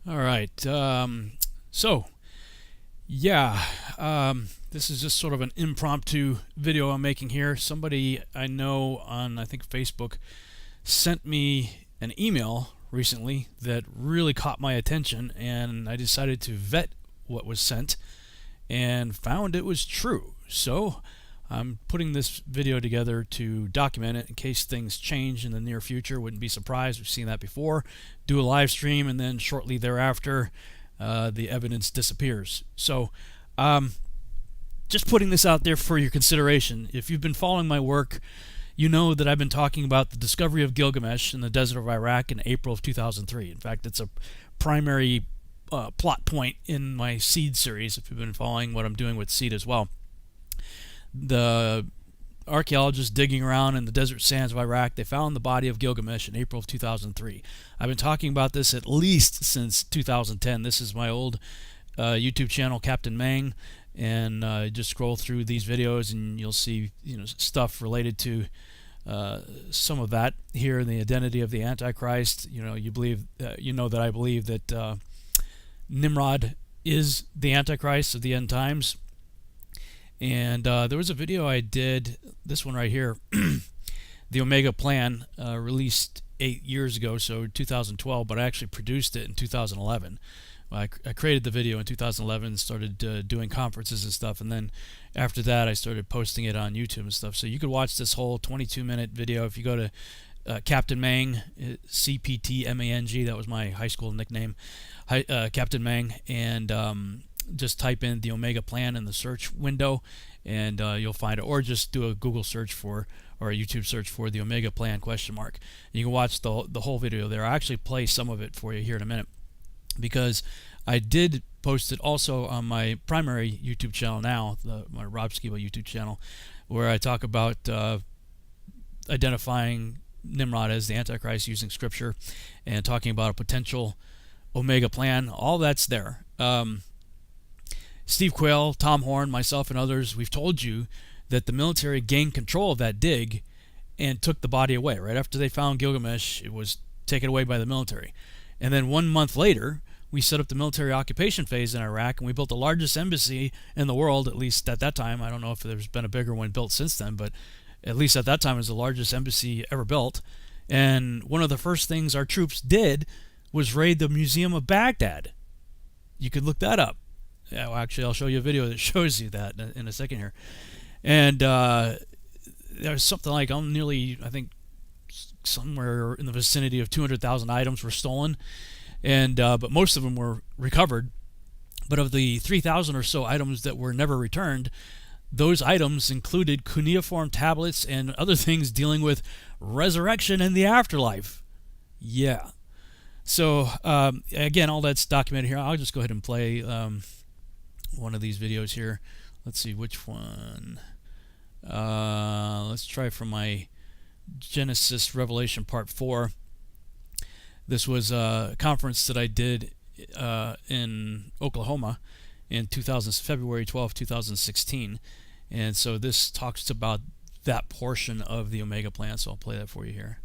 All right. So, yeah, this is just sort of an impromptu video I'm making here. Somebody I know on, I think, Facebook sent me an email recently that really caught my attention, and I decided to vet what was sent and found it was true. So, I'm putting this video together to document it in case things change in the near future. Wouldn't be surprised. We've seen that before. Do a live stream, and then shortly thereafter, the evidence disappears. So, just putting this out there for your consideration. If you've been following my work, you know that I've been talking about the discovery of Gilgamesh in the desert of Iraq in April of 2003. In fact, it's a primary plot point in my Seed series, if you've been following what I'm doing with Seed as well. The archaeologists digging around in the desert sands of Iraq, they found the body of Gilgamesh in April of 2003. I've been talking about this at least since 2010. This is my old YouTube channel, Captain Mang, and just scroll through these videos and you'll see stuff related to some of that here in the identity of the Antichrist. You know that I believe that Nimrod is the Antichrist of the end times. And there was a video I did, this one right here, the Omega Plan, released 8 years ago, so 2012, but I actually produced it in 2011. I created the video in 2011, started doing conferences and stuff, and then after that I started posting it on YouTube and stuff. So you could watch this whole 22-minute video if you go to Captain Mang, CPTMANG, that was my high school nickname, Captain Mang, and just type in the Omega Plan in the search window and you'll find it, or just do a Google search for, or a YouTube search for the Omega Plan ? You can watch the whole video there. I actually play some of it for you here in a minute because I did post it also on my primary YouTube channel now, my Rob Skiba YouTube channel, where I talk about identifying Nimrod as the Antichrist using scripture and talking about a potential Omega Plan. All that's there. Steve Quayle, Tom Horn, myself, and others, we've told you that the military gained control of that dig and took the body away. Right after they found Gilgamesh, it was taken away by the military. And then 1 month later, we set up the military occupation phase in Iraq, and we built the largest embassy in the world, at least at that time. I don't know if there's been a bigger one built since then, but at least at that time it was the largest embassy ever built. And one of the first things our troops did was raid the Museum of Baghdad. You could look that up. Yeah, well, actually, I'll show you a video that shows you that in a second here. And there's something like I think somewhere in the vicinity of 200,000 items were stolen, and but most of them were recovered. But of the 3,000 or so items that were never returned, those items included cuneiform tablets and other things dealing with resurrection and the afterlife. Yeah. So again, all that's documented here. I'll just go ahead and play one of these videos here. Let's see which one. Let's try from my Genesis Revelation Part 4. This was a conference that I did in Oklahoma in February 12, 2016. And so this talks about that portion of the Omega Plan. So I'll play that for you here.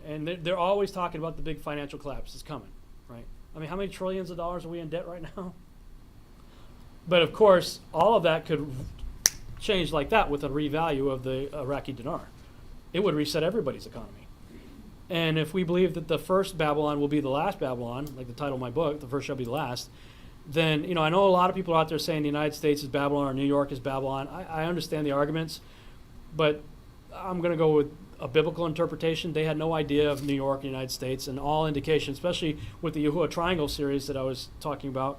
And they're always talking about the big financial collapse that's coming, right? I mean, how many trillions of dollars are we in debt right now? But of course, all of that could change like that with a revalue of the Iraqi dinar. It would reset everybody's economy. And if we believe that the first Babylon will be the last Babylon, like the title of my book, the first shall be the last, then, I know a lot of people out there saying the United States is Babylon or New York is Babylon. I understand the arguments, but I'm going to go with a biblical interpretation. They had no idea of New York and the United States, and all indication, especially with the Yahuwah Triangle series that I was talking about,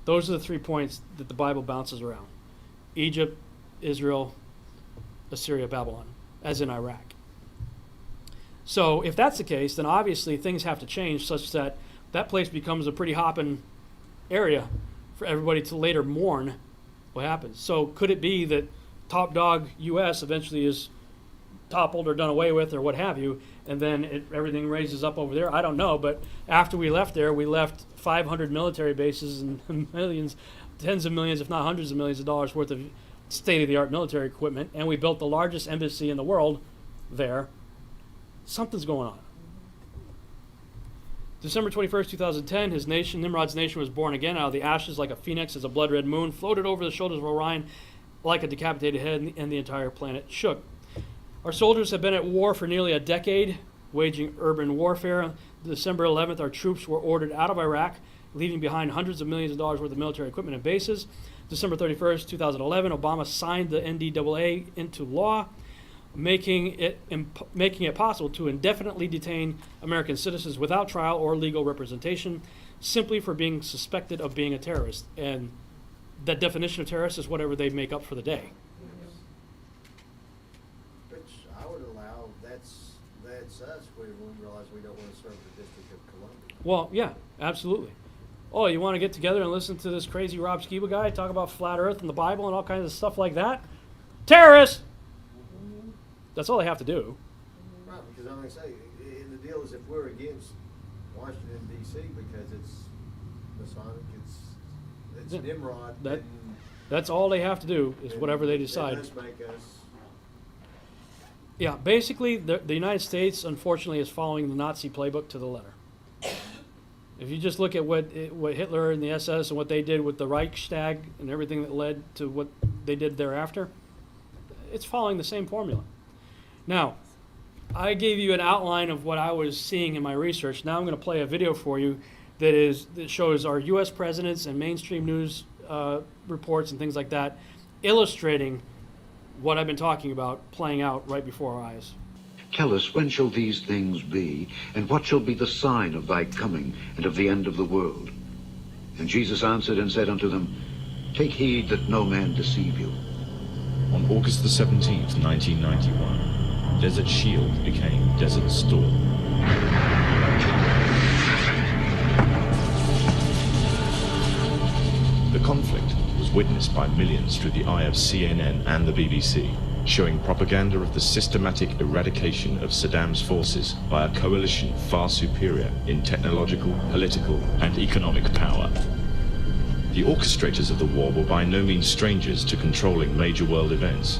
those are the 3 points that the Bible bounces around. Egypt, Israel, Assyria, Babylon, as in Iraq. So if that's the case, then obviously things have to change such that that place becomes a pretty hopping area for everybody to later mourn what happens. So could it be that top dog U.S. eventually is toppled or done away with or what have you, and then everything raises up over there? I don't know, but after we left there, we left 500 military bases and millions, tens of millions, if not hundreds of millions of dollars worth of state-of-the-art military equipment, and we built the largest embassy in the world there. Something's going on. December 21st, 2010, his nation, Nimrod's nation, was born again out of the ashes like a phoenix as a blood-red moon floated over the shoulders of Orion like a decapitated head, and the entire planet shook. Our soldiers have been at war for nearly a decade, waging urban warfare. December 11th, our troops were ordered out of Iraq, leaving behind hundreds of millions of dollars worth of military equipment and bases. December 31st, 2011, Obama signed the NDAA into law, making it possible to indefinitely detain American citizens without trial or legal representation, simply for being suspected of being a terrorist. And that definition of terrorist is whatever they make up for the day. Which I would allow. That's us when we realize we don't want to serve the District of Columbia. Well, yeah, absolutely. Oh, you want to get together and listen to this crazy Rob Skiba guy talk about flat Earth and the Bible and all kinds of stuff like that? Terrorists! That's all they have to do. Right, because I'm going to say, and the deal is if we're against Washington, D.C. because it's Masonic, it's Yeah. Nimrod, That's all they have to do is whatever they decide. It does make us. Yeah, basically, the United States, unfortunately, is following the Nazi playbook to the letter. If you just look at what Hitler and the SS and what they did with the Reichstag and everything that led to what they did thereafter, it's following the same formula. Now, I gave you an outline of what I was seeing in my research. Now I'm going to play a video for you that shows our U.S. presidents and mainstream news reports and things like that, illustrating what I've been talking about playing out right before our eyes. Tell us, when shall these things be, and what shall be the sign of thy coming and of the end of the world? And Jesus answered and said unto them, Take heed that no man deceive you. On August the 17th, 1991, Desert Shield became Desert Storm. The conflict was witnessed by millions through the eye of CNN and the BBC, showing propaganda of the systematic eradication of Saddam's forces by a coalition far superior in technological, political, and economic power. The orchestrators of the war were by no means strangers to controlling major world events.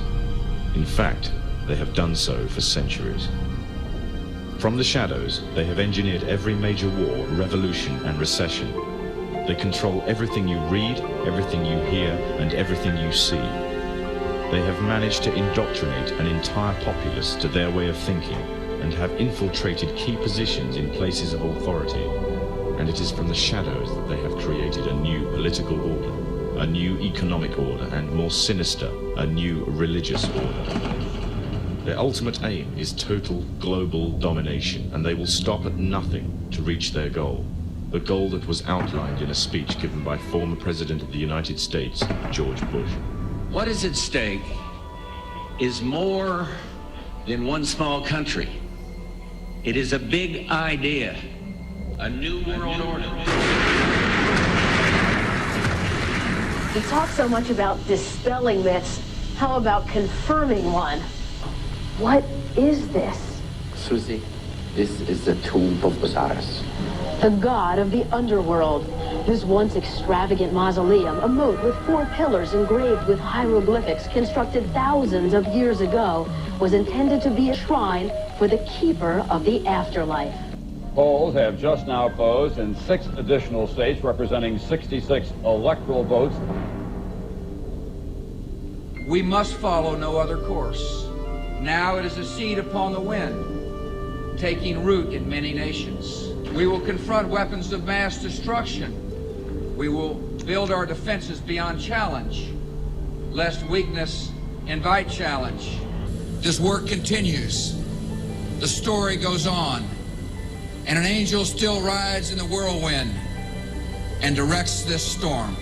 In fact, they have done so for centuries. From the shadows, they have engineered every major war, revolution, and recession. They control everything you read, everything you hear, and everything you see. They have managed to indoctrinate an entire populace to their way of thinking and have infiltrated key positions in places of authority. And it is from the shadows that they have created a new political order, a new economic order, and more sinister, a new religious order. Their ultimate aim is total global domination, and they will stop at nothing to reach their goal. The goal that was outlined in a speech given by former President of the United States, George Bush. What is at stake is more than one small country. It is a big idea, a new world order. We talk so much about dispelling myths. How about confirming one? What is this? Susie, this is the tomb of Osiris. The god of the underworld. This once extravagant mausoleum, a moat with 4 pillars engraved with hieroglyphics constructed thousands of years ago, was intended to be a shrine for the keeper of the afterlife. Polls have just now closed in 6 additional states, representing 66 electoral votes. We must follow no other course. Now it is a seed upon the wind, taking root in many nations. We will confront weapons of mass destruction. We will build our defenses beyond challenge, lest weakness invite challenge. This work continues. The story goes on, and an angel still rides in the whirlwind and directs this storm.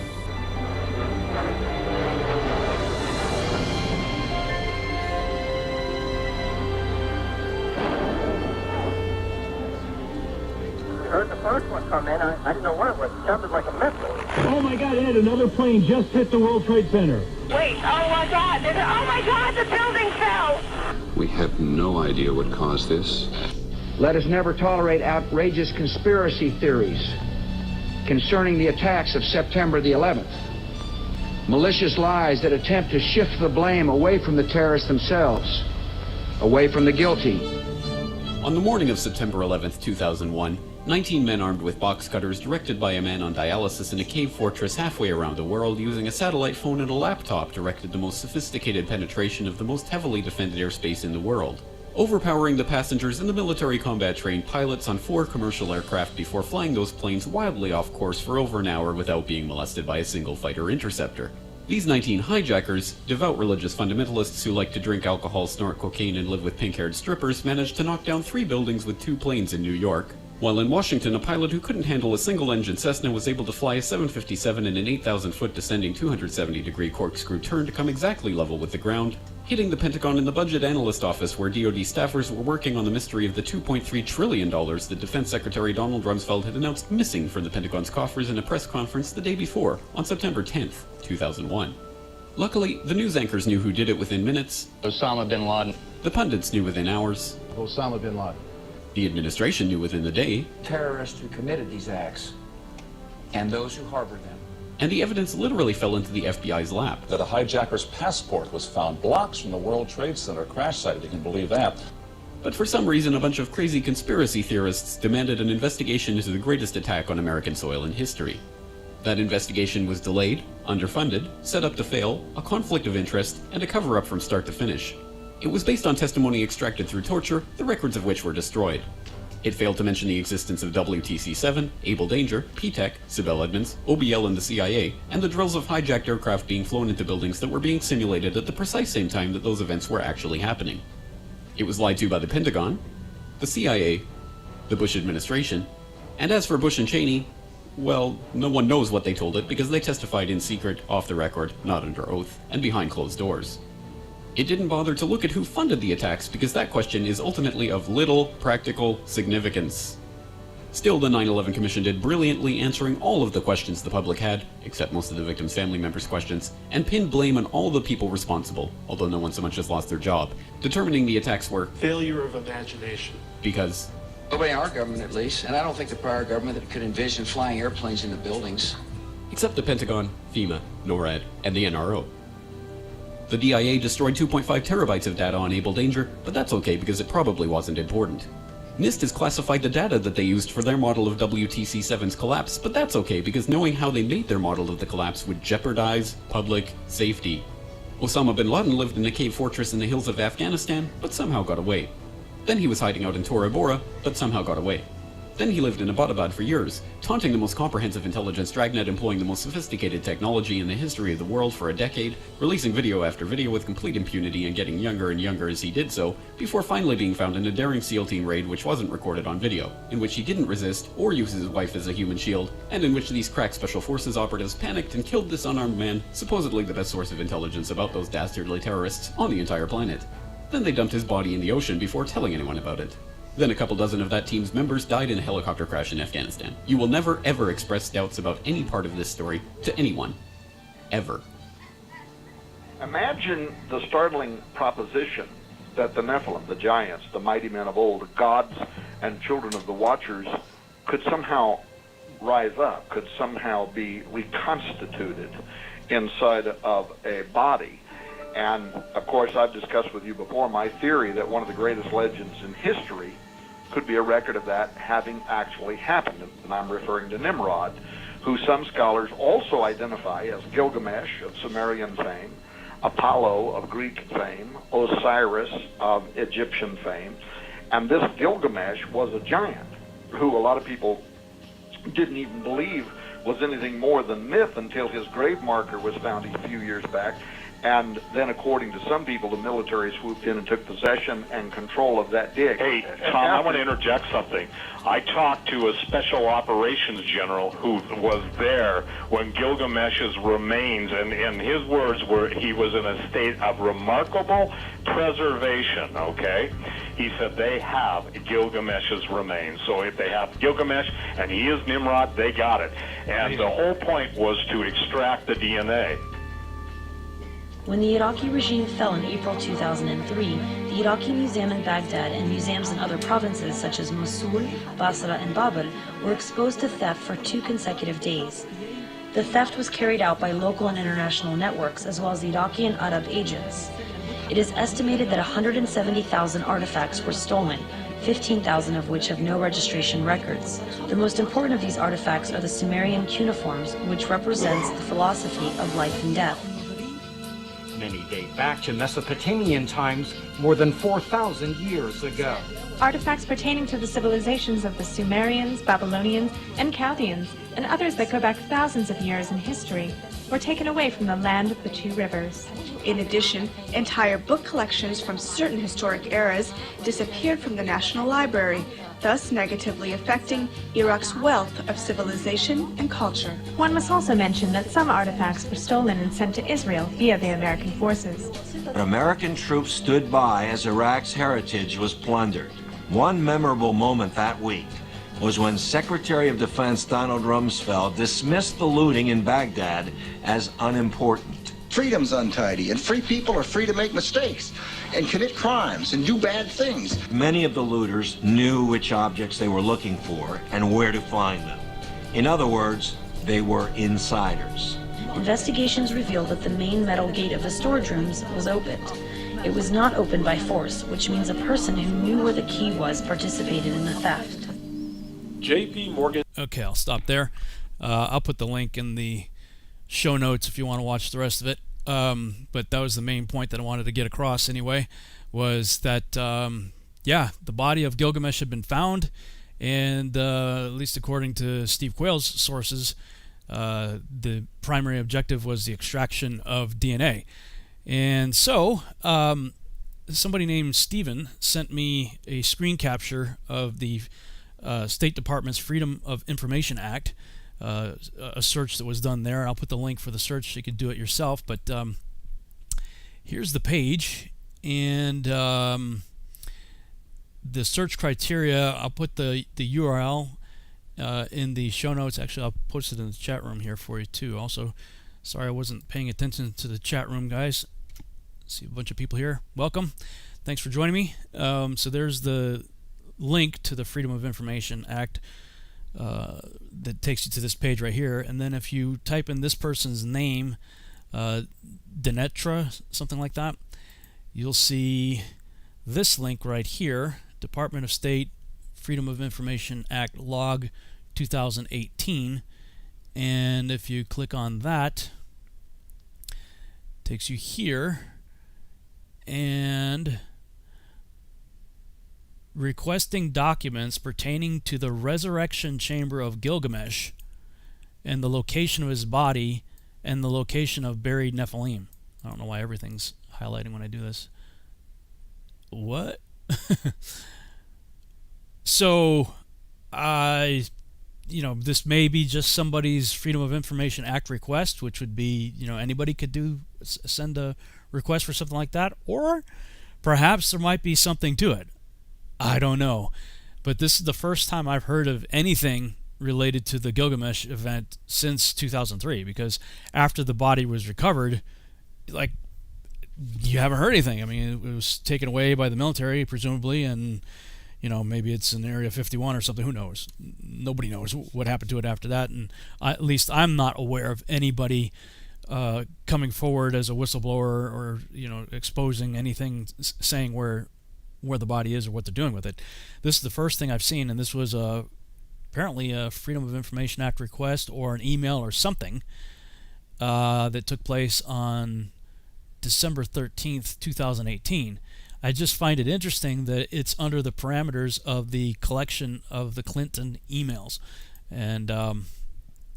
Heard the first one come in. I didn't know what it was. It sounded like a missile. Oh my God, Ed, another plane just hit the World Trade Center. Wait, oh my God, the building fell! We have no idea what caused this. Let us never tolerate outrageous conspiracy theories concerning the attacks of September the 11th. Malicious lies that attempt to shift the blame away from the terrorists themselves, away from the guilty. On the morning of September 11th, 2001, 19 men armed with box cutters directed by a man on dialysis in a cave fortress halfway around the world using a satellite phone and a laptop directed the most sophisticated penetration of the most heavily defended airspace in the world, overpowering the passengers and the military combat trained pilots on 4 commercial aircraft before flying those planes wildly off course for over an hour without being molested by a single fighter interceptor. These 19 hijackers, devout religious fundamentalists who like to drink alcohol, snort cocaine, and live with pink-haired strippers, managed to knock down 3 buildings with 2 planes in New York, while in Washington, a pilot who couldn't handle a single-engine Cessna was able to fly a 757 in an 8,000-foot descending 270-degree corkscrew turn to come exactly level with the ground, hitting the Pentagon in the budget analyst office where DoD staffers were working on the mystery of the $2.3 trillion that Defense Secretary Donald Rumsfeld had announced missing from the Pentagon's coffers in a press conference the day before, on September 10th, 2001. Luckily, the news anchors knew who did it within minutes. Osama bin Laden. The pundits knew within hours. Osama bin Laden. The administration knew within the day. Terrorists who committed these acts and those who harbored them. And the evidence literally fell into the FBI's lap. That a hijacker's passport was found blocks from the World Trade Center crash site, if you can believe that. But for some reason, a bunch of crazy conspiracy theorists demanded an investigation into the greatest attack on American soil in history. That investigation was delayed, underfunded, set up to fail, a conflict of interest, and a cover-up from start to finish. It was based on testimony extracted through torture, the records of which were destroyed. It failed to mention the existence of WTC-7, Able Danger, P-TECH, Sibel Edmonds, OBL and the CIA, and the drills of hijacked aircraft being flown into buildings that were being simulated at the precise same time that those events were actually happening. It was lied to by the Pentagon, the CIA, the Bush administration, and as for Bush and Cheney, well, no one knows what they told it because they testified in secret, off the record, not under oath, and behind closed doors. It didn't bother to look at who funded the attacks because that question is ultimately of little practical significance. Still, the 9/11 Commission did brilliantly answering all of the questions the public had, except most of the victims' family members' questions, and pinned blame on all the people responsible, although no one so much as lost their job, determining the attacks were failure of imagination. Because nobody in our government, at least, and I don't think the prior government that could envision flying airplanes into buildings. Except the Pentagon, FEMA, NORAD, and the NRO. The DIA destroyed 2.5 terabytes of data on Able Danger, but that's okay because it probably wasn't important. NIST has classified the data that they used for their model of WTC-7's collapse, but that's okay because knowing how they made their model of the collapse would jeopardize public safety. Osama bin Laden lived in a cave fortress in the hills of Afghanistan, but somehow got away. Then he was hiding out in Tora Bora, but somehow got away. Then he lived in Abbottabad for years, taunting the most comprehensive intelligence dragnet employing the most sophisticated technology in the history of the world for a decade, releasing video after video with complete impunity and getting younger and younger as he did so, before finally being found in a daring SEAL team raid which wasn't recorded on video, in which he didn't resist or use his wife as a human shield, and in which these crack special forces operatives panicked and killed this unarmed man, supposedly the best source of intelligence about those dastardly terrorists on the entire planet. Then they dumped his body in the ocean before telling anyone about it. Then a couple dozen of that team's members died in a helicopter crash in Afghanistan. You will never ever express doubts about any part of this story to anyone. Ever. Imagine the startling proposition that the Nephilim, the giants, the mighty men of old, gods and children of the Watchers, could somehow rise up, could somehow be reconstituted inside of a body. And, of course, I've discussed with you before my theory that one of the greatest legends in history could be a record of that having actually happened. And I'm referring to Nimrod, who some scholars also identify as Gilgamesh of Sumerian fame, Apollo of Greek fame, Osiris of Egyptian fame. And this Gilgamesh was a giant who a lot of people didn't even believe was anything more than myth until his grave marker was found a few years back. And then, according to some people, the military swooped in and took possession and control of that dig. Hey, Tom, I want to interject something. I talked to a special operations general who was there when Gilgamesh's remains, and his words were he was in a state of remarkable preservation, okay? He said they have Gilgamesh's remains. So if they have Gilgamesh and he is Nimrod, they got it. And the whole point was to extract the DNA. When the Iraqi regime fell in April 2003, the Iraqi Museum in Baghdad and museums in other provinces such as Mosul, Basra, and Babel were exposed to theft for 2 consecutive days. The theft was carried out by local and international networks as well as Iraqi and Arab agents. It is estimated that 170,000 artifacts were stolen, 15,000 of which have no registration records. The most important of these artifacts are the Sumerian cuneiforms, which represents the philosophy of life and death. Many date back to Mesopotamian times, more than 4,000 years ago. Artifacts pertaining to the civilizations of the Sumerians, Babylonians, and Chaldeans, and others that go back thousands of years in history, were taken away from the land of the two rivers. In addition, entire book collections from certain historic eras disappeared from the National Library, thus negatively affecting Iraq's wealth of civilization and culture. One must also mention that some artifacts were stolen and sent to Israel via the American forces. But American troops stood by as Iraq's heritage was plundered. One memorable moment that week was when Secretary of Defense Donald Rumsfeld dismissed the looting in Baghdad as unimportant. Freedom's untidy, and free people are free to make mistakes and commit crimes and do bad things. Many of the looters knew which objects they were looking for and where to find them. In other words, they were insiders. Investigations revealed that the main metal gate of the storage rooms was opened. It was not opened by force, which means a person who knew where the key was participated in the theft. J.P. Morgan. Okay, I'll stop there. I'll put the link in the show notes if you want to watch the rest of it. But that was the main point that I wanted to get across anyway, was that, the body of Gilgamesh had been found, and at least according to Steve Quayle's sources, the primary objective was the extraction of DNA. And so, somebody named Steven sent me a screen capture of the State Department's Freedom of Information Act, a search that was done there. I'll put the link for the search so you can do it yourself. But here's the page, and the search criteria. I'll put the URL in the show notes. Actually, I'll post it in the chat room here for you too. Also, sorry I wasn't paying attention to the chat room, guys. See a bunch of people here. Welcome. Thanks for joining me. So there's the link to the Freedom of Information Act that takes you to this page right here, and then if you type in this person's name, Denetra, something like that, you'll see this link right here, Department of State Freedom of Information Act log 2018, and if you click on that, it takes you here, and requesting documents pertaining to the resurrection chamber of Gilgamesh and the location of his body and the location of buried Nephilim. I don't know why everything's highlighting when I do this. What? So, this may be just somebody's Freedom of Information Act request, which would be, anybody could send a request for something like that, or perhaps there might be something to it. I don't know, but this is the first time I've heard of anything related to the Gilgamesh event since 2003, because after the body was recovered, you haven't heard anything. I mean, it was taken away by the military, presumably, and, maybe it's in Area 51 or something. Who knows? Nobody knows what happened to it after that, and at least I'm not aware of anybody coming forward as a whistleblower or, exposing anything, saying where the body is or what they're doing with it. This is the first thing I've seen, and this was apparently a Freedom of Information Act request or an email or something that took place on December 13th, 2018. I just find it interesting that it's under the parameters of the collection of the Clinton emails, and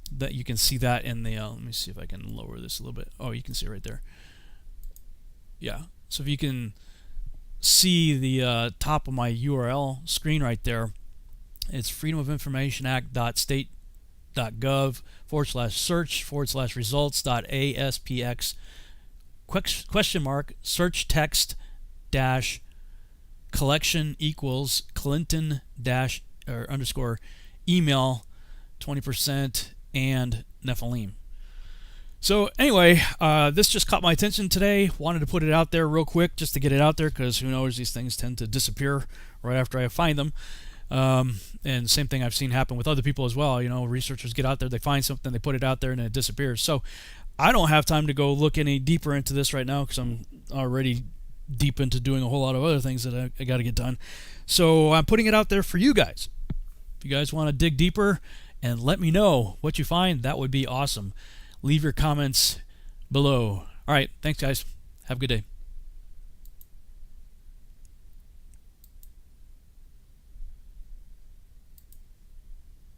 that you can see that in the let me see if I can lower this a little bit. Oh, you can see it right there. Yeah, so if you can see the top of my URL screen right there, it's freedomofinformationact.state.gov/results.aspx ? Search text dash collection equals Clinton dash or underscore email 20% and Nephilim. So anyway, this just caught my attention today. Wanted to put it out there real quick just to get it out there, because who knows, these things tend to disappear right after I find them. And same thing I've seen happen with other people as well. Researchers get out there, they find something, they put it out there, and it disappears. So I don't have time to go look any deeper into this right now, because I'm already deep into doing a whole lot of other things that I got to get done. So I'm putting it out there for you guys. If you guys want to dig deeper and let me know what you find, that would be awesome. Leave your comments below. All right, thanks guys. Have a good day.